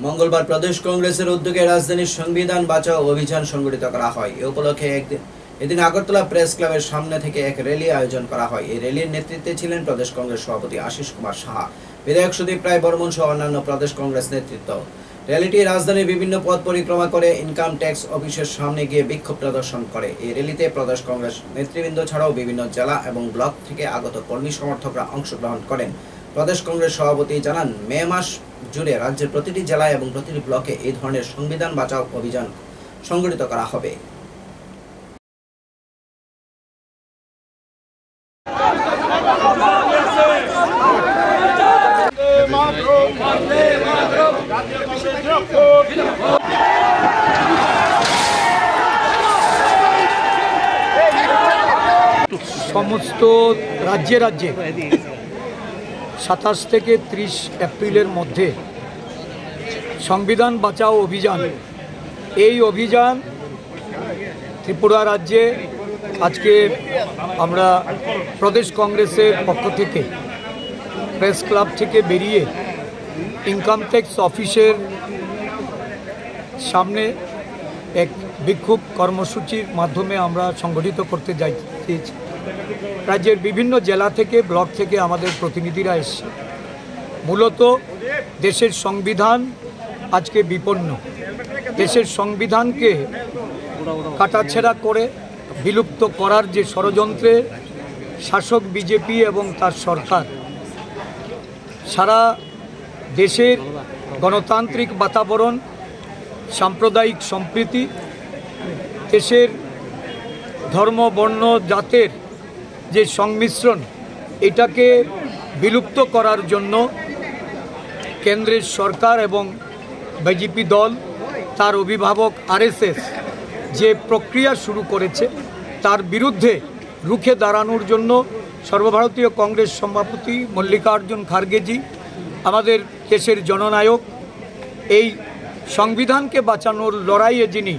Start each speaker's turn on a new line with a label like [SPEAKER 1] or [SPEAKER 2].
[SPEAKER 1] মঙ্গলবার প্রদেশ কংগ্রেসের উদ্যোগে রাজধানীর সংবিধান বাঁচাও অভিযান সংগঠিত করা হয়। এ উপলক্ষে এদিন আগরতলা প্রেস ক্লাবের সামনে থেকে এক র্যালি আয়োজন করা হয়। এই র্যালির নেতৃত্বে ছিলেন প্রদেশ কংগ্রেস সভাপতি আশিস কুমার সাহা, বিধায়ক সুদীপ রায় বর্মন সহ অন্যান্য প্রদেশ কংগ্রেস নেতৃত্ব। র্যালিটি রাজধানীর বিভিন্ন পথ পরিক্রমা করে ইনকাম ট্যাক্স অফিসের সামনে গিয়ে বিক্ষোভ প্রদর্শন করে। এই র্যালিতে প্রদেশ কংগ্রেস নেতৃবৃন্দ ছাড়াও বিভিন্ন জেলা এবং ব্লক থেকে আগত কর্মী সমর্থকরা অংশগ্রহণ করেন। প্রদেশ কংগ্রেস সভাপতি জানান, মে মাস জুড়ে রাজ্যের প্রতিটি জেলায় এবং প্রতিটি ব্লকে এই ধরনের সংবিধান বাঁচাও অভিযান সংগঠিত করা হবে।
[SPEAKER 2] সমস্ত রাজ্যে 27 থেকে 30 এপ্রিলের মধ্যে সংবিধান বাঁচাও অভিযান, এই অভিযান ত্রিপুরা রাজ্যে আজকে আমরা প্রদেশ কংগ্রেসের পক্ষ থেকে প্রেস ক্লাব থেকে বেরিয়ে ইনকাম ট্যাক্স অফিসের সামনে এক বিক্ষোভ কর্মসূচির মাধ্যমে আমরা সংগঠিত করতে যাচ্ছি। রাজ্যের বিভিন্ন জেলা থেকে ব্লক থেকে আমাদের প্রতিনিধিরা এসছে। মূলত দেশের সংবিধান আজকে বিপন্ন। দেশের সংবিধানকে কাটাছেঁড়া করে বিলুপ্ত করার যে ষড়যন্ত্রে শাসক বিজেপি এবং তার সরকার সারা দেশের গণতান্ত্রিক বাতাবরণ, সাম্প্রদায়িক সম্প্রীতি, দেশের ধর্ম বর্ণ জাতের যে সংমিশ্রণ, এটাকে বিলুপ্ত করার জন্য কেন্দ্রের সরকার এবং বিজেপি দল, তার অভিভাবক আরএসএস যে প্রক্রিয়া শুরু করেছে, তার বিরুদ্ধে রুখে দাঁড়ানোর জন্য সর্বভারতীয় কংগ্রেস সভাপতি মল্লিকার্জুন খার্গেজি, আমাদের দেশের জননায়ক, এই সংবিধানকে বাঁচানোর লড়াইয়ে যিনি